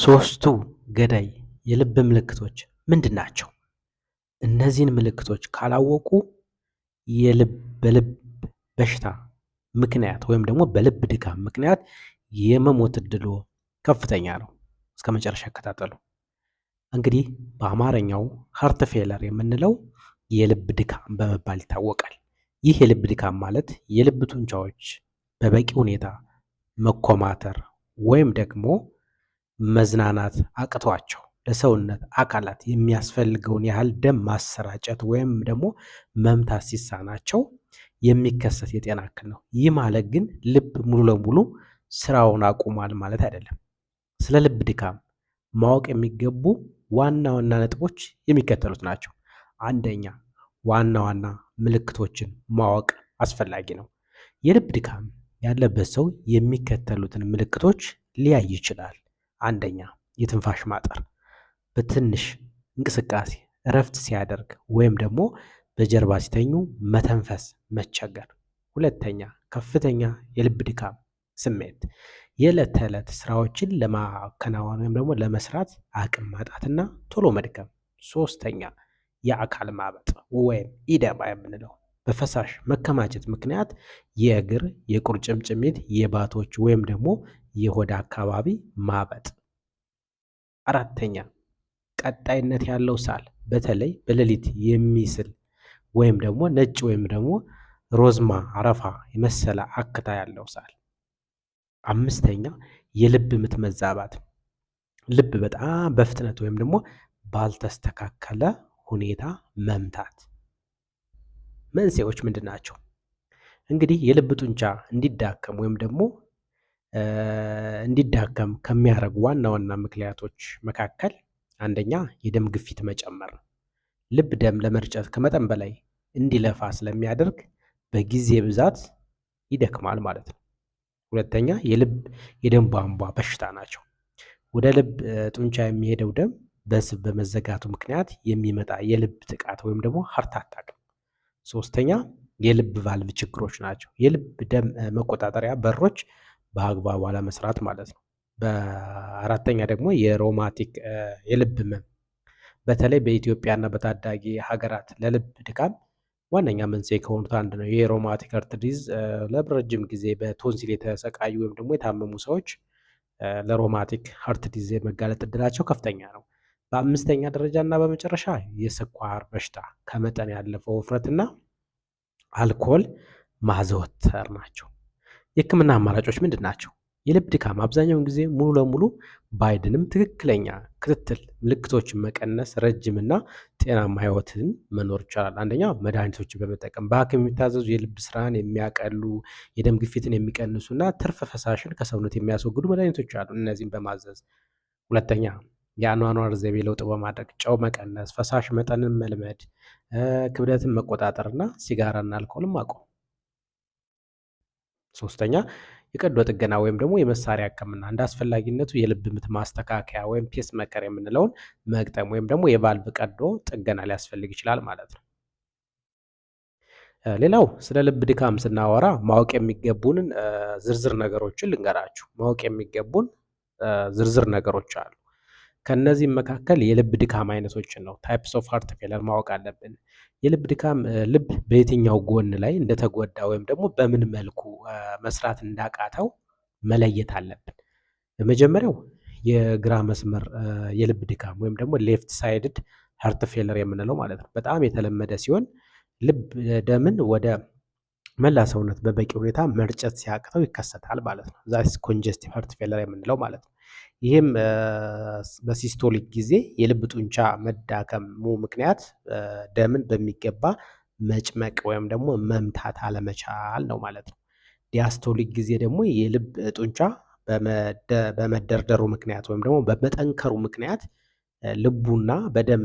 ሶስቱ ገዳይ የልብ ምልክቶች ምንድን ናቸው? እነዚህን ምልክቶች ካላወቁ በልብ በሽታ ምክንያት ወይም ደግሞ በልብ ድካም ምክንያት የመሞት እድሉ ከፍተኛ ነው። እስከ መጨረሻ ይከታተሉ። እንግዲህ በአማርኛው ሃርት ፌለር የምንለው የልብ ድካም በመባል ይታወቃል። ይህ የልብ ድካም ማለት የልብ ጡንቻዎች በበቂ ሁኔታ መኮማተር ወይም ደግሞ መዝናናት አቅቷቸው ለሰውነት አካላት የሚያስፈልገውን ያህል ደም ማሰራጨት ወይም ደግሞ መምታት ሲሳናቸው የሚከሰት የጤና እክል ነው። ይህ ማለት ግን ልብ ሙሉ ለሙሉ ስራውን አቁሟል ማለት አይደለም። ስለ ልብ ድካም ማወቅ የሚገቡ ዋና ዋና ነጥቦች የሚከተሉት ናቸው። አንደኛ፣ ዋና ዋና ምልክቶችን ማወቅ አስፈላጊ ነው። የልብ ድካም ያለበት ሰው የሚከተሉትን ምልክቶች ሊያይ ይችላል። አንደኛ፣ የትንፋሽ ማጠር፣ በትንሽ እንቅስቃሴ እረፍት ሲያደርግ ወይም ደግሞ በጀርባ ሲተኙ መተንፈስ መቸገር። ሁለተኛ፣ ከፍተኛ የልብ ድካም ስሜት፣ የዕለት ተዕለት ስራዎችን ለማከናወን ወይም ደግሞ ለመስራት አቅም ማጣትና ቶሎ መድከም። ሶስተኛ፣ የአካል ማበጥ ወይም ኢደማ የምንለው በፈሳሽ መከማቸት ምክንያት የእግር፣ የቁርጭምጭሚት፣ የባቶች ወይም ደግሞ የሆድ አካባቢ ማበጥ። አራተኛ፣ ቀጣይነት ያለው ሳል፣ በተለይ በሌሊት የሚስል ወይም ደግሞ ነጭ ወይም ደግሞ ሮዝማ አረፋ የመሰለ አክታ ያለው ሳል። አምስተኛ፣ የልብ ምት መዛባት፣ ልብ በጣም በፍጥነት ወይም ደግሞ ባልተስተካከለ ሁኔታ መምታት። መንስኤዎች ምንድን ናቸው? እንግዲህ የልብ ጡንቻ እንዲዳከም ወይም ደግሞ እንዲዳከም ከሚያደርጉ ዋና ዋና ምክንያቶች መካከል አንደኛ፣ የደም ግፊት መጨመር ነው። ልብ ደም ለመርጨት ከመጠን በላይ እንዲለፋ ስለሚያደርግ በጊዜ ብዛት ይደክማል ማለት ነው። ሁለተኛ፣ የደም ቧንቧ በሽታ ናቸው። ወደ ልብ ጡንቻ የሚሄደው ደም በስብ በመዘጋቱ ምክንያት የሚመጣ የልብ ጥቃት ወይም ደግሞ ሃርት አታክ። ሶስተኛ፣ የልብ ቫልቭ ችግሮች ናቸው። የልብ ደም መቆጣጠሪያ በሮች በአግባቡ አለመስራት ማለት ነው። በአራተኛ ደግሞ የሮማቲክ የልብ ህመም፣ በተለይ በኢትዮጵያና በታዳጊ ሀገራት ለልብ ድካም ዋነኛ መንስኤ ከሆኑት አንዱ ነው። የሮማቲክ ሃርት ዲዚዝ ለረጅም ጊዜ በቶንሲል የተሰቃዩ ወይም ደግሞ የታመሙ ሰዎች ለሮማቲክ ሃርት ዲዚዝ የመጋለጥ እድላቸው ከፍተኛ ነው። በአምስተኛ ደረጃ እና በመጨረሻ የስኳር በሽታ፣ ከመጠን ያለፈው ውፍረትና አልኮል ማዘወተር ናቸው። የህክምና አማራጮች ምንድን ናቸው? የልብ ድካም አብዛኛውን ጊዜ ሙሉ ለሙሉ ባይድንም ትክክለኛ ክትትል ምልክቶችን መቀነስ ረጅምና ጤናማ ህይወትን መኖር ይቻላል። አንደኛ፣ መድኃኒቶችን በመጠቀም በሐኪም የሚታዘዙ የልብ ስራን የሚያቀሉ የደም ግፊትን የሚቀንሱ እና ትርፍ ፈሳሽን ከሰውነት የሚያስወግዱ መድኃኒቶች አሉ። እነዚህም በማዘዝ። ሁለተኛ፣ የአኗኗር ዘይቤ ለውጥ በማድረግ ጨው መቀነስ፣ ፈሳሽ መጠንን መልመድ፣ ክብደትን መቆጣጠር እና ሲጋራና አልኮልን ማቆም። ሶስተኛ፣ የቀዶ ጥገና ወይም ደግሞ የመሳሪያ ህክምና እንደ አስፈላጊነቱ የልብ ምት ማስተካከያ ወይም ፔስ መከር የምንለውን መግጠም ወይም ደግሞ የቫልቭ ቀዶ ጥገና ሊያስፈልግ ይችላል ማለት ነው። ሌላው ስለ ልብ ድካም ስናወራ ማወቅ የሚገቡንን ዝርዝር ነገሮችን ልንገራችሁ። ማወቅ የሚገቡን ዝርዝር ነገሮች አሉ። ከነዚህም መካከል የልብ ድካም አይነቶችን ነው፣ ታይፕስ ኦፍ ሃርት ፌለር ማወቅ አለብን። የልብ ድካም ልብ በየትኛው ጎን ላይ እንደተጎዳ ወይም ደግሞ በምን መልኩ መስራት እንዳቃተው መለየት አለብን። በመጀመሪያው የግራ መስመር የልብ ድካም ወይም ደግሞ ሌፍት ሳይድድ ሃርት ፌለር የምንለው ማለት ነው በጣም የተለመደ ሲሆን ልብ ደምን ወደ መላ ሰውነት በበቂ ሁኔታ መርጨት ሲያቅተው ይከሰታል ማለት ነው። ዛስ ኮንጀስቲቭ ሃርት ፌለር የምንለው ማለት ነው። ይህም በሲስቶሊክ ጊዜ የልብ ጡንቻ መዳከሙ ምክንያት ደምን በሚገባ መጭመቅ ወይም ደግሞ መምታት አለመቻል ነው ማለት ነው። ዲያስቶሊክ ጊዜ ደግሞ የልብ ጡንቻ በመደርደሩ ምክንያት ወይም ደግሞ በመጠንከሩ ምክንያት ልቡና በደም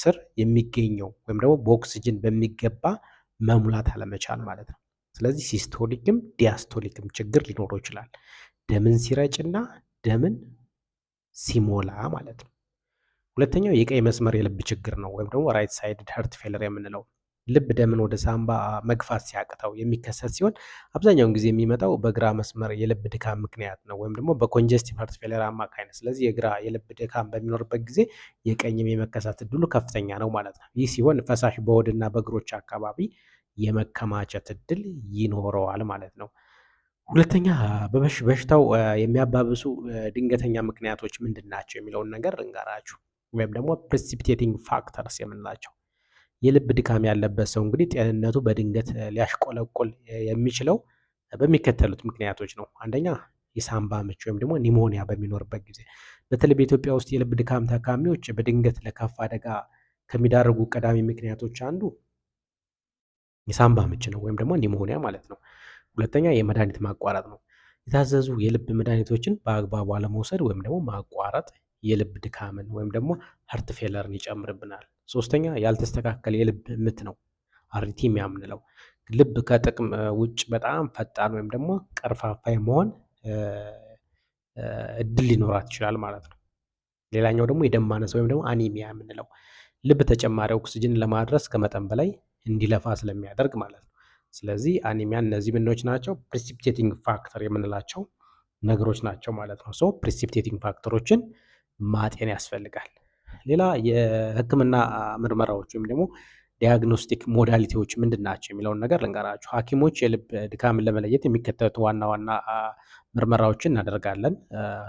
ስር የሚገኘው ወይም ደግሞ በኦክስጅን በሚገባ መሙላት አለመቻል ማለት ነው። ስለዚህ ሲስቶሊክም ዲያስቶሊክም ችግር ሊኖረው ይችላል፣ ደምን ሲረጭና ደምን ሲሞላ ማለት ነው። ሁለተኛው የቀይ መስመር የልብ ችግር ነው ወይም ደግሞ ራይት ሳይድድ ሃርት ፌለር የምንለው ልብ ደምን ወደ ሳምባ መግፋት ሲያቅተው የሚከሰት ሲሆን አብዛኛውን ጊዜ የሚመጣው በግራ መስመር የልብ ድካም ምክንያት ነው ወይም ደግሞ በኮንጀስቲቭ ሃርት ፌለር አማካኝነት። ስለዚህ የግራ የልብ ድካም በሚኖርበት ጊዜ የቀኝም የመከሰት እድሉ ከፍተኛ ነው ማለት ነው። ይህ ሲሆን ፈሳሽ በሆድና በእግሮች አካባቢ የመከማቸት እድል ይኖረዋል ማለት ነው። ሁለተኛ በሽታው የሚያባብሱ ድንገተኛ ምክንያቶች ምንድን ናቸው የሚለውን ነገር ልንገራችሁ፣ ወይም ደግሞ ፕሬሲፒቴቲንግ ፋክተርስ የምንላቸው። የልብ ድካም ያለበት ሰው እንግዲህ ጤንነቱ በድንገት ሊያሽቆለቁል የሚችለው በሚከተሉት ምክንያቶች ነው። አንደኛ የሳምባ ምች ወይም ደግሞ ኒሞኒያ በሚኖርበት ጊዜ። በተለይ በኢትዮጵያ ውስጥ የልብ ድካም ታካሚዎች በድንገት ለከፋ አደጋ ከሚዳርጉ ቀዳሚ ምክንያቶች አንዱ የሳምባ ምች ነው ወይም ደግሞ ኒሞኒያ ማለት ነው። ሁለተኛ የመድኃኒት ማቋረጥ ነው። የታዘዙ የልብ መድኃኒቶችን በአግባቡ አለመውሰድ ወይም ደግሞ ማቋረጥ የልብ ድካምን ወይም ደግሞ ሃርት ፌለርን ይጨምርብናል። ሶስተኛ ያልተስተካከለ የልብ ምት ነው፣ አሪቲሚያ የምንለው። ልብ ከጥቅም ውጭ በጣም ፈጣን ወይም ደግሞ ቀርፋፋ መሆን እድል ሊኖራት ይችላል ማለት ነው። ሌላኛው ደግሞ የደም ማነስ ወይም ደግሞ አኒሚያ የምንለው፣ ልብ ተጨማሪ ኦክሲጅን ለማድረስ ከመጠን በላይ እንዲለፋ ስለሚያደርግ ማለት ነው። ስለዚህ አኒሚያ፣ እነዚህ ምኖች ናቸው ፕሪሲፒቴቲንግ ፋክተር የምንላቸው ነገሮች ናቸው ማለት ነው። ሶ ፕሪሲፒቴቲንግ ፋክተሮችን ማጤን ያስፈልጋል። ሌላ የህክምና ምርመራዎች ወይም ደግሞ ዲያግኖስቲክ ሞዳሊቲዎች ምንድን ናቸው የሚለውን ነገር ልንገራችሁ። ሐኪሞች የልብ ድካምን ለመለየት የሚከተሉት ዋና ዋና ምርመራዎችን እናደርጋለን።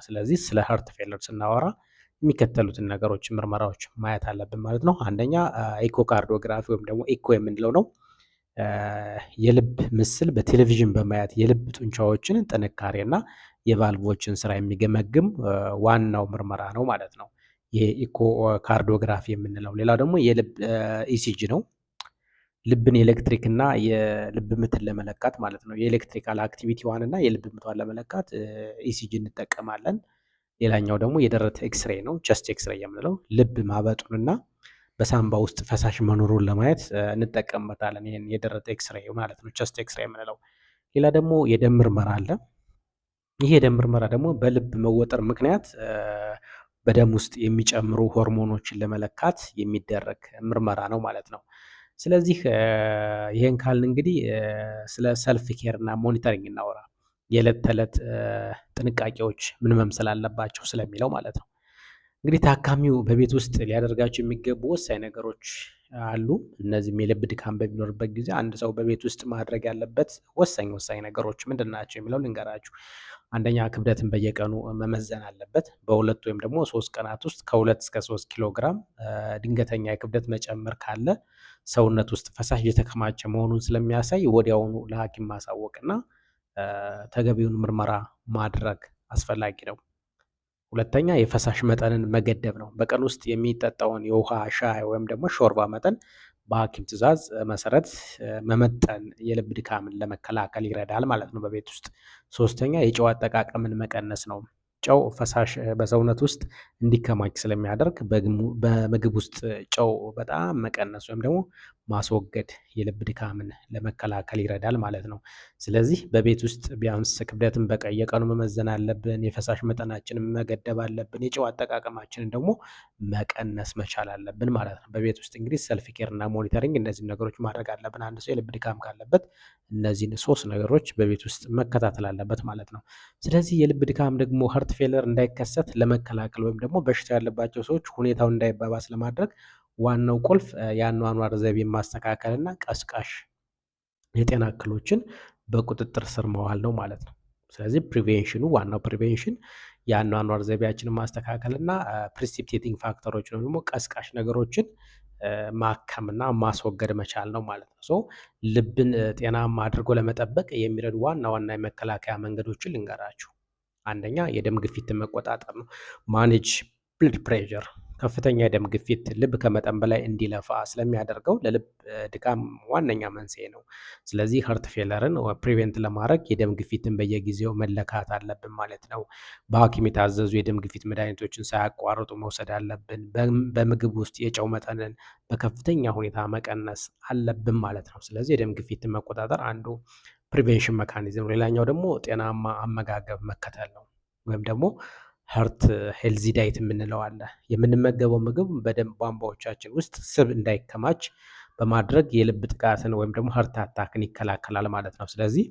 ስለዚህ ስለ ሃርት ፌለር ስናወራ የሚከተሉትን ነገሮች ምርመራዎች ማየት አለብን ማለት ነው። አንደኛ ኢኮካርዲዮግራፊ ወይም ደግሞ ኢኮ የምንለው ነው። የልብ ምስል በቴሌቪዥን በማየት የልብ ጡንቻዎችን ጥንካሬና የቫልቮችን ስራ የሚገመግም ዋናው ምርመራ ነው ማለት ነው፣ የኢኮካርዲዮግራፊ የምንለው። ሌላው ደግሞ የልብ ኢሲጂ ነው። ልብን የኤሌክትሪክ እና የልብ ምትን ለመለካት ማለት ነው። የኤሌክትሪካል አክቲቪቲዋን እና የልብ ምቷን ለመለካት ኢሲጂ እንጠቀማለን። ሌላኛው ደግሞ የደረት ኤክስሬ ነው፣ ቸስት ኤክስሬ የምንለው ልብ ማበጡንና በሳምባ ውስጥ ፈሳሽ መኖሩን ለማየት እንጠቀምበታለን። ይህን የደረት ኤክስሬ ማለት ነው፣ ቸስት ኤክስሬ የምንለው። ሌላ ደግሞ የደም ምርመራ አለ። ይህ የደም ምርመራ ደግሞ በልብ መወጠር ምክንያት በደም ውስጥ የሚጨምሩ ሆርሞኖችን ለመለካት የሚደረግ ምርመራ ነው ማለት ነው። ስለዚህ ይህን ካልን እንግዲህ ስለ ሰልፍ ኬር እና ሞኒተሪንግ እናወራ። የዕለት ተዕለት ጥንቃቄዎች ምን መምሰል አለባቸው ስለሚለው ማለት ነው። እንግዲህ ታካሚው በቤት ውስጥ ሊያደርጋቸው የሚገቡ ወሳኝ ነገሮች አሉ። እነዚህም የልብ ድካም በሚኖርበት ጊዜ አንድ ሰው በቤት ውስጥ ማድረግ ያለበት ወሳኝ ነገሮች ምንድን ናቸው የሚለው ልንገራችሁ። አንደኛ ክብደትን በየቀኑ መመዘን አለበት። በሁለት ወይም ደግሞ 3 ቀናት ውስጥ ከ2 እስከ 3 ኪሎ ግራም ድንገተኛ የክብደት መጨመር ካለ ሰውነት ውስጥ ፈሳሽ የተከማቸ መሆኑን ስለሚያሳይ ወዲያውኑ ለሐኪም ማሳወቅና ተገቢውን ምርመራ ማድረግ አስፈላጊ ነው። ሁለተኛ የፈሳሽ መጠንን መገደብ ነው። በቀን ውስጥ የሚጠጣውን የውሃ፣ ሻይ ወይም ደግሞ ሾርባ መጠን በሐኪም ትዕዛዝ መሰረት መመጠን የልብ ድካምን ለመከላከል ይረዳል ማለት ነው በቤት ውስጥ። ሶስተኛ የጨው አጠቃቀምን መቀነስ ነው። ጨው ፈሳሽ በሰውነት ውስጥ እንዲከማች ስለሚያደርግ በምግብ ውስጥ ጨው በጣም መቀነስ ወይም ደግሞ ማስወገድ የልብ ድካምን ለመከላከል ይረዳል ማለት ነው። ስለዚህ በቤት ውስጥ ቢያንስ ክብደትን በየቀኑ መመዘን አለብን። የፈሳሽ መጠናችንን መገደብ አለብን። የጨው አጠቃቀማችንን ደግሞ መቀነስ መቻል አለብን ማለት ነው። በቤት ውስጥ እንግዲህ ሰልፍ ኬር እና ሞኒተሪንግ እነዚህን ነገሮች ማድረግ አለብን። አንድ ሰው የልብ ድካም ካለበት እነዚህን 3 ነገሮች በቤት ውስጥ መከታተል አለበት ማለት ነው። ስለዚህ የልብ ድካም ደግሞ ሃርት ፌለር እንዳይከሰት ለመከላከል ወይም ደግሞ በሽታ ያለባቸው ሰዎች ሁኔታውን እንዳይባባስ ለማድረግ ዋናው ቁልፍ የአኗኗር ዘይቤ ማስተካከል እና ቀስቃሽ የጤና እክሎችን በቁጥጥር ስር መዋል ነው ማለት ነው። ስለዚህ ዋናው ፕሪቬንሽን የአኗኗር ዘይቤያችንን ማስተካከል እና ፕሪሲፒቴቲንግ ፋክተሮች ነው ደግሞ ቀስቃሽ ነገሮችን ማከምና ማስወገድ መቻል ነው ማለት ነው። ሶ ልብን ጤናማ አድርጎ ለመጠበቅ የሚረዱ ዋና ዋና የመከላከያ መንገዶችን ልንገራችሁ። አንደኛ የደም ግፊትን መቆጣጠር ነው። ማኔጅ ብለድ ፕሬሸር። ከፍተኛ የደም ግፊት ልብ ከመጠን በላይ እንዲለፋ ስለሚያደርገው ለልብ ድካም ዋነኛ መንስኤ ነው። ስለዚህ ሃርት ፌለርን ፕሪቬንት ለማድረግ የደም ግፊትን በየጊዜው መለካት አለብን ማለት ነው። በሐኪም የታዘዙ የደም ግፊት መድኃኒቶችን ሳያቋርጡ መውሰድ አለብን። በምግብ ውስጥ የጨው መጠንን በከፍተኛ ሁኔታ መቀነስ አለብን ማለት ነው። ስለዚህ የደም ግፊትን መቆጣጠር አንዱ ፕሪቬንሽን መካኒዝም። ሌላኛው ደግሞ ጤናማ አመጋገብ መከተል ነው፣ ወይም ደግሞ ሃርት ሄልዚ ዳይት የምንለው አለ። የምንመገበው ምግብ በደም ቧንቧዎቻችን ውስጥ ስብ እንዳይከማች በማድረግ የልብ ጥቃትን ወይም ደግሞ ሀርት አታክን ይከላከላል ማለት ነው። ስለዚህ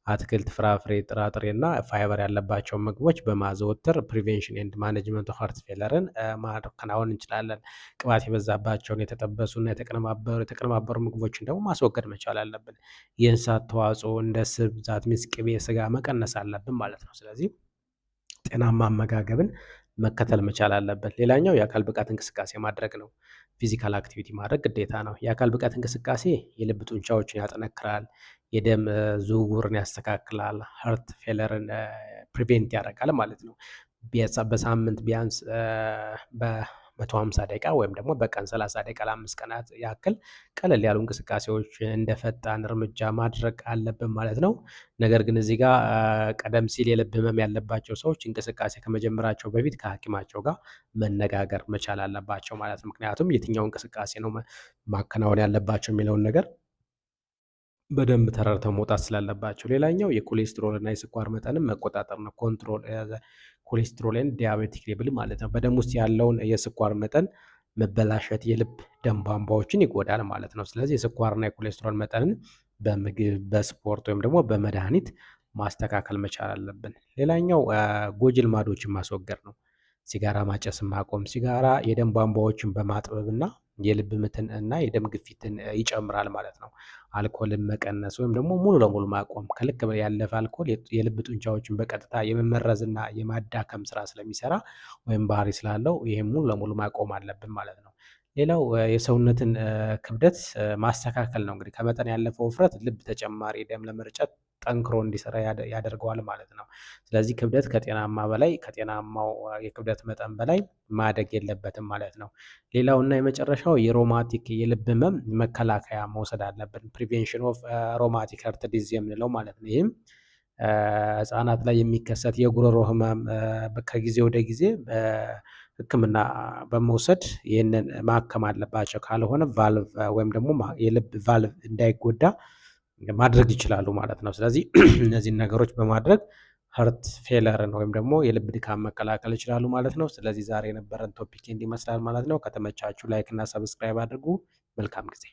አትክልት፣ ፍራፍሬ፣ ጥራጥሬ እና ፋይበር ያለባቸውን ምግቦች በማዘወተር ፕሪቬንሽን ኤንድ ማኔጅመንት ኦፍ ሀርት ፌለርን ማከናወን እንችላለን። ቅባት የበዛባቸውን የተጠበሱና የተቀነባበሩ ምግቦችን ደግሞ ማስወገድ መቻል አለብን። የእንስሳት ተዋጽኦ እንደ ስብ፣ ዛት ሚንስ ቅቤ፣ ስጋ መቀነስ አለብን ማለት ነው። ስለዚህ ጤናማ አመጋገብን መከተል መቻል አለበት። ሌላኛው የአካል ብቃት እንቅስቃሴ ማድረግ ነው። ፊዚካል አክቲቪቲ ማድረግ ግዴታ ነው። የአካል ብቃት እንቅስቃሴ የልብ ጡንቻዎችን ያጠነክራል፣ የደም ዝውውርን ያስተካክላል፣ ሀርት ፌለርን ፕሪቬንት ያደርጋል ማለት ነው። በሳምንት ቢያንስ በ150 ደቂቃ ወይም ደግሞ በቀን 30 ደቂቃ ለ5 ቀናት ያክል ቀለል ያሉ እንቅስቃሴዎች እንደ ፈጣን እርምጃ ማድረግ አለብን ማለት ነው። ነገር ግን እዚህ ጋር ቀደም ሲል የልብ ህመም ያለባቸው ሰዎች እንቅስቃሴ ከመጀመራቸው በፊት ከሐኪማቸው ጋር መነጋገር መቻል አለባቸው ማለት ነው። ምክንያቱም የትኛው እንቅስቃሴ ነው ማከናወን ያለባቸው የሚለውን ነገር በደንብ ተረድተው መውጣት ስላለባቸው። ሌላኛው የኮሌስትሮል እና የስኳር መጠንን መቆጣጠር ነው። ኮንትሮል ኮሌስትሮል ኤንድ ዲያቤቲክ ሌብል ማለት ነው። በደም ውስጥ ያለውን የስኳር መጠን መበላሸት የልብ ደም ቧንቧዎችን ይጎዳል ማለት ነው። ስለዚህ የስኳርና የኮሌስትሮል መጠንን በምግብ፣ በስፖርት ወይም ደግሞ በመድኃኒት ማስተካከል መቻል አለብን። ሌላኛው ጎጂ ልማዶችን ማስወገድ ነው። ሲጋራ ማጨስን ማቆም። ሲጋራ የደም ቧንቧዎችን በማጥበብና የልብ ምትን እና የደም ግፊትን ይጨምራል ማለት ነው። አልኮልን መቀነስ ወይም ደግሞ ሙሉ ለሙሉ ማቆም። ከልክ ያለፈ አልኮል የልብ ጡንቻዎችን በቀጥታ የመመረዝና የማዳከም ስራ ስለሚሰራ ወይም ባህሪ ስላለው ይሄም ሙሉ ለሙሉ ማቆም አለብን ማለት ነው። ሌላው የሰውነትን ክብደት ማስተካከል ነው። እንግዲህ ከመጠን ያለፈው ውፍረት ልብ ተጨማሪ ደም ለመርጨት ጠንክሮ እንዲሰራ ያደርገዋል ማለት ነው። ስለዚህ ክብደት ከጤናማው የክብደት መጠን በላይ ማደግ የለበትም ማለት ነው። ሌላው እና የመጨረሻው የሮማቲክ የልብ ህመም መከላከያ መውሰድ አለብን። ፕሪቬንሽን ኦፍ ሮማቲክ ሀርት ዲዚዝ የምንለው ማለት ነው። ይህም ህጻናት ላይ የሚከሰት የጉሮሮ ህመም ከጊዜ ወደ ጊዜ ሕክምና በመውሰድ ይህንን ማከም አለባቸው። ካልሆነ ቫልቭ ወይም ደግሞ የልብ ቫልቭ እንዳይጎዳ ማድረግ ይችላሉ ማለት ነው። ስለዚህ እነዚህን ነገሮች በማድረግ ሀርት ፌለርን ወይም ደግሞ የልብ ድካም መከላከል ይችላሉ ማለት ነው። ስለዚህ ዛሬ የነበረን ቶፒክ እንዲህ ይመስላል ማለት ነው። ከተመቻችሁ ላይክ እና ሰብስክራይብ አድርጉ። መልካም ጊዜ